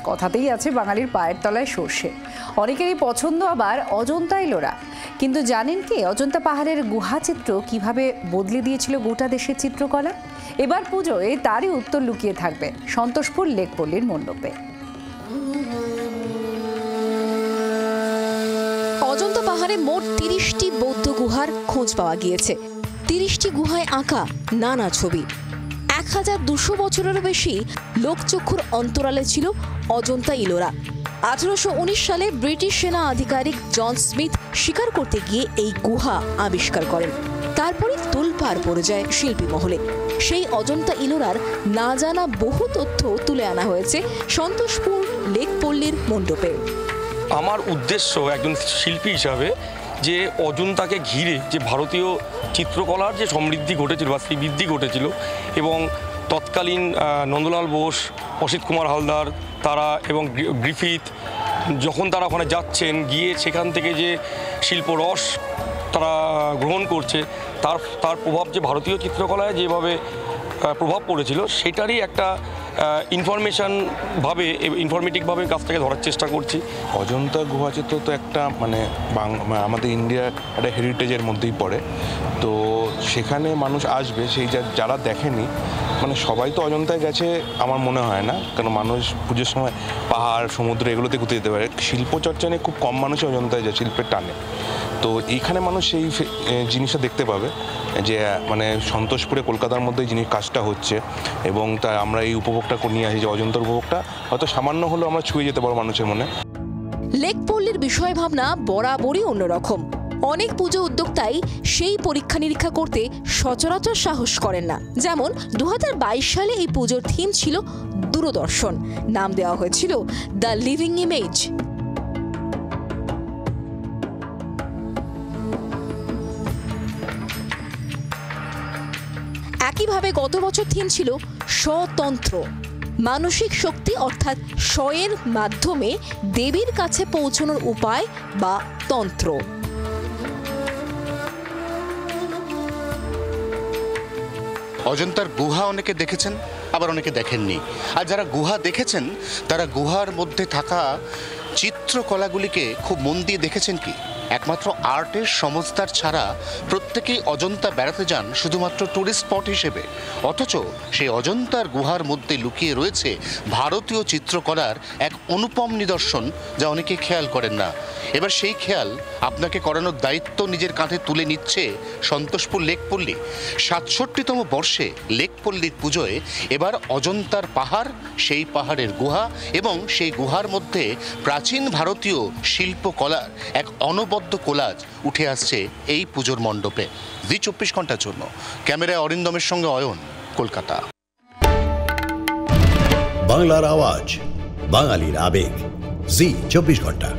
কথাতেই আছে বাঙালির পায়ের তলায় সর্ষে। অনেকেরই পছন্দ আবার অজন্তা ইলোরা। কিন্তু জানেন কি অজন্তা পাহাড়ের গুহা চিত্র কিভাবে বদলে দিয়েছিল গোটা দেশের চিত্রকলা? এবার পুজোয় তারই উত্তর লুকিয়ে থাকবে সন্তোষপুর লেকপল্লীর মণ্ডপে। অজন্তা পাহাড়ে মোট 30টি বৌদ্ধ গুহার খোঁজ পাওয়া গিয়েছে। 30টি গুহায় আঁকা নানা ছবি। 1200 বছরেরও বেশি লোকচক্ষুর অন্তরালে ছিল অজন্তা ইলোরা। 1819 সালে ব্রিটিশ সেনা আধিকারিক জন স্মিথ শিকার করতে গিয়ে এই গুহা আবিষ্কার করেন। তারপরে তোলপাড় পড়ে যায় শিল্পী মহলে। সেই অজন্তা ইলোরার না জানা বহু তথ্য তুলে আনা হয়েছে সন্তোষপুর লেকপল্লীর মণ্ডপে। আমার উদ্দেশ্য একজন শিল্পী হিসাবে যে অজন্তাকে ঘিরে যে ভারতীয় চিত্রকলার যে সমৃদ্ধি ঘটেছিল বা শ্রীবৃদ্ধি ঘটেছিল এবং তৎকালীন নন্দলাল বোস, অসিত কুমার হালদার তারা এবং গ্রিফিথ যখন তারা ওখানে যাচ্ছেন গিয়ে সেখান থেকে যে শিল্পরস তারা গ্রহণ করছে তার প্রভাব যে ভারতীয় চিত্রকলায় যেভাবে প্রভাব পড়েছিল সেটারই একটা ইনফরমেটিভভাবে কাজটাকে ধরার চেষ্টা করছি। অজন্তা গুহাচিত্র তো একটা আমাদের ইন্ডিয়ার একটা হেরিটেজের মধ্যেই পড়ে। তো সেখানে মানুষ আসবে, সেই যারা দেখেনি সবাই তো অজন্তায় গেছে আমার মনে হয় না, কারণ মানুষ পুজোর সময় পাহাড় সমুদ্র এগুলোতে ঘুরতে যেতে পারে। শিল্পচর্চা নিয়ে খুব কম মানুষই অজন্তায় যায় শিল্পের টানে। তো এইখানে মানুষ সেই জিনিসটা দেখতে পাবে যে সন্তোষপুরে কলকাতার মধ্যে যিনি কাজটা হচ্ছে এবং তাই আমরা এই উপভোগটা নিয়ে আসি যে অজন্তার উপভোগটা হয়তো সামান্য হলেও আমরা ছুঁয়ে যেতে পারবো মানুষের মনে। লেকপল্লীর বিষয় ভাবনা বরাবরই অন্যরকম। অনেক পুজো উদ্যোক্তাই সেই পরীক্ষা নিরীক্ষা করতে সচরাচর সাহস করেন না। যেমন 2022 সালে এই পুজোর থিম ছিল দূরদর্শন। নাম দেওয়া হয়েছিল দ্য লিভিং ইমেজ। একইভাবে গত বছর থিম ছিল স্বতন্ত্র। মানসিক শক্তি অর্থাৎ স্বয়ের মাধ্যমে দেবীর কাছে পৌঁছানোর উপায় বা তন্ত্র। অজন্তার গুহা অনেকে দেখেছেন, আবার অনেকে দেখেননি। আর যারা গুহা দেখেছেন তারা গুহার মধ্যে থাকা চিত্রকলাগুলিকে খুব মন দিয়ে দেখেছেন কি? একমাত্র আর্টের সমজদার ছাড়া প্রত্যেকেই অজন্তা বেড়াতে যান শুধুমাত্র টুরিস্ট স্পট হিসেবে। অথচ সেই অজন্তার গুহার মধ্যে লুকিয়ে রয়েছে ভারতীয় চিত্রকলার এক অনুপম নিদর্শন, যা অনেকে খেয়াল করেন না। এবার সেই খেয়াল আপনাকে করানোর দায়িত্ব নিজের কাঁধে তুলে নিচ্ছে সন্তোষপুর লেকপল্লী। 67তম বর্ষে লেকপল্লীর পুজোয় এবার অজন্তার পাহাড়, সেই পাহাড়ের গুহা এবং সেই গুহার মধ্যে প্রাচীন ভারতীয় শিল্পকলার এক অনবদ্য কোলাজ উঠে আসছে এই পুজোর মণ্ডপে। জি 24 ঘন্টার জন্য ক্যামেরায় অরিন্দমের সঙ্গে অয়ন, কলকাতা। বাংলার আওয়াজ, বাঙালির আবেগ, জি 24 ঘন্টা।